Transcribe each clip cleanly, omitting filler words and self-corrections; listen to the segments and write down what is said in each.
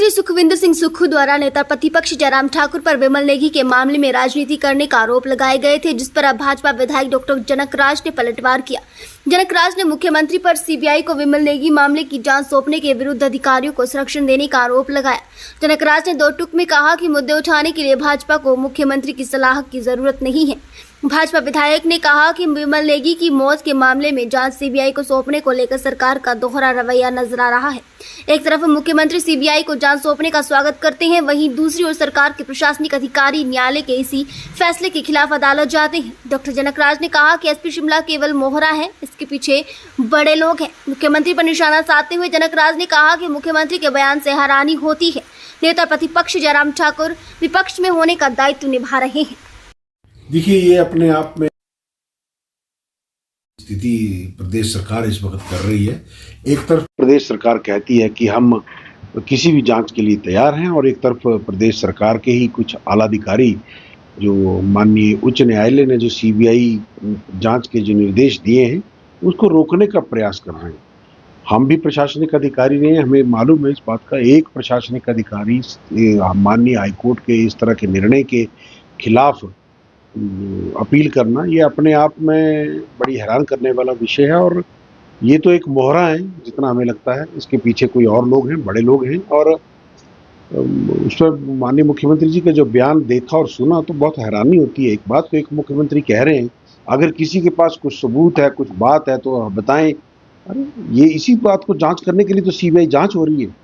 मुख्यमंत्री सुखविंदर सिंह सुक्खू द्वारा नेता प्रतिपक्ष जयराम ठाकुर पर विमल नेगी के मामले में राजनीति करने का आरोप लगाए गए थे, जिस पर अब भाजपा विधायक डॉक्टर जनक राज ने पलटवार किया। जनक राज ने मुख्यमंत्री पर सीबीआई को विमल नेगी मामले की जांच सौंपने के विरुद्ध अधिकारियों को संरक्षण देने का आरोप लगाया। जनक राज ने दो टूक में कहा कि मुद्दे उठाने के लिए भाजपा को मुख्यमंत्री की सलाह की जरूरत नहीं है। भाजपा विधायक ने कहा कि विमल नेगी की मौत के मामले में जांच सीबीआई को सौंपने को लेकर सरकार का दोहरा रवैया नजर आ रहा है। एक तरफ मुख्यमंत्री सीबीआई को जांच सौंपने का स्वागत करते हैं, वहीं दूसरी ओर सरकार के प्रशासनिक अधिकारी न्यायालय के इसी फैसले के खिलाफ अदालत जाते हैं। डॉक्टर जनक राज ने कहा कि एसपी शिमला केवल मोहरा है, इसके पीछे बड़े लोग हैं। मुख्यमंत्री पर निशाना साधते हुए जनक राज ने कहा कि मुख्यमंत्री के बयान से हैरानी होती है। नेता प्रतिपक्ष जयराम ठाकुर विपक्ष में होने का दायित्व निभा रहे हैं। देखिए, ये अपने आप में स्थिति प्रदेश सरकार इस वक्त कर रही है। एक तरफ प्रदेश सरकार कहती है कि हम किसी भी जांच के लिए तैयार हैं, और एक तरफ प्रदेश सरकार के ही कुछ आला अधिकारी जो माननीय उच्च न्यायालय ने जो सीबीआई जांच के जो निर्देश दिए हैं उसको रोकने का प्रयास कर रहे हैं। हम भी प्रशासनिक अधिकारी नहीं हैं, हमें मालूम है इस बात का। एक प्रशासनिक अधिकारी माननीय हाईकोर्ट के इस तरह के निर्णय के खिलाफ अपील करना, ये अपने आप में बड़ी हैरान करने वाला विषय है। और ये तो एक मोहरा है जितना हमें लगता है, इसके पीछे कोई और लोग हैं, बड़े लोग हैं। और उस पर माननीय मुख्यमंत्री जी का जो बयान देखा और सुना तो बहुत हैरानी होती है। एक बात तो एक मुख्यमंत्री कह रहे हैं, अगर किसी के पास कुछ सबूत है, कुछ बात है तो बताएं। अरे ये इसी बात को जांच करने के लिए तो सीबीआई जांच हो रही है,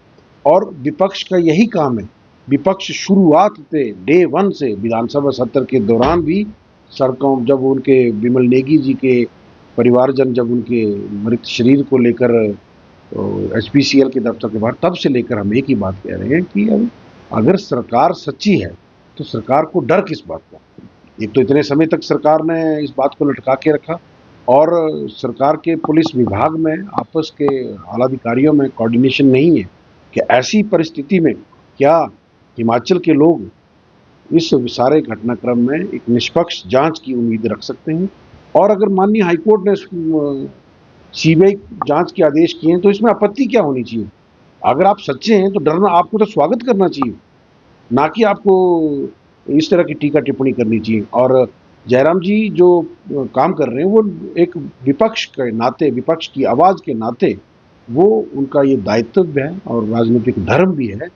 और विपक्ष का यही काम है। विपक्ष शुरुआत से डे 1 से विधानसभा सत्र के दौरान भी सरकार जब उनके विमल नेगी जी के परिवारजन जब उनके मृत शरीर को लेकर एचपीसीएल के दफ्तर के बाहर, तब से लेकर हम एक ही बात कह रहे हैं कि अब अगर सरकार सच्ची है तो सरकार को डर किस बात का। एक तो इतने समय तक सरकार ने इस बात को लटका के रखा, और सरकार के पुलिस विभाग में आपस के आला अधिकारियों में कोऑर्डिनेशन नहीं है कि ऐसी परिस्थिति में क्या हिमाचल के लोग इस सारे घटनाक्रम में एक निष्पक्ष जांच की उम्मीद रख सकते हैं। और अगर माननीय हाईकोर्ट ने सीबीआई जांच के आदेश किए हैं तो इसमें आपत्ति क्या होनी चाहिए। अगर आप सच्चे हैं तो डरना, आपको तो स्वागत करना चाहिए, ना कि आपको इस तरह की टीका टिप्पणी करनी चाहिए। और जयराम जी जो काम कर रहे हैं वो एक विपक्ष के नाते, विपक्ष की आवाज़ के नाते वो उनका ये दायित्व है और राजनीतिक धर्म भी है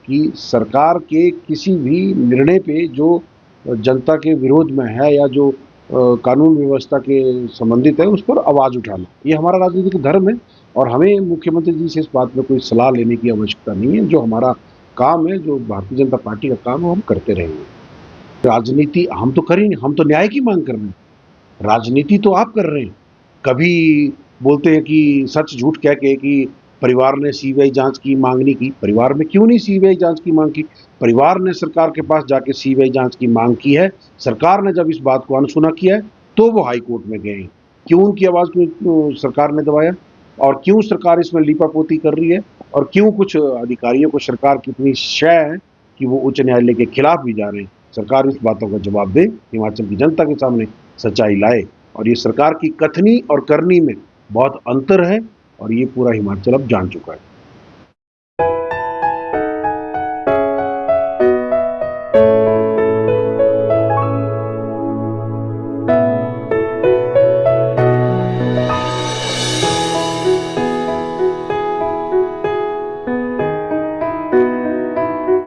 कि सरकार के किसी भी निर्णय पे जो जनता के विरोध में है या जो कानून व्यवस्था के संबंधित है उस पर आवाज़ उठाना, ये हमारा राजनीतिक धर्म है। और हमें मुख्यमंत्री जी से इस बात में कोई सलाह लेने की आवश्यकता नहीं है। जो हमारा काम है, जो भारतीय जनता पार्टी का काम है, हम करते रहेंगे। राजनीति हम तो कर ही नहीं, हम तो न्याय की मांग कर रहे हैं। राजनीति तो आप कर रहे हैं। कभी बोलते हैं कि सच झूठ कह के कि परिवार ने सीबीआई जांच की मांग नहीं की। परिवार में क्यों नहीं सीबीआई जांच की मांग की? परिवार ने सरकार के पास जाके सीबीआई जांच की मांग की है। सरकार ने जब इस बात को अनसुना किया है तो वो हाई कोर्ट में गए। क्यों उनकी आवाज़ को सरकार ने दबाया, और क्यों सरकार इसमें लीपापोती कर रही है, और क्यों कुछ अधिकारियों को सरकार की इतनी शय है कि वो उच्च न्यायालय के खिलाफ भी जा रहे हैं। सरकार इस बातों का जवाब दे, हिमाचल की जनता के सामने सच्चाई लाए। और ये सरकार की कथनी और करनी में बहुत अंतर है, और ये पूरा हिमाचल अब जान चुका है।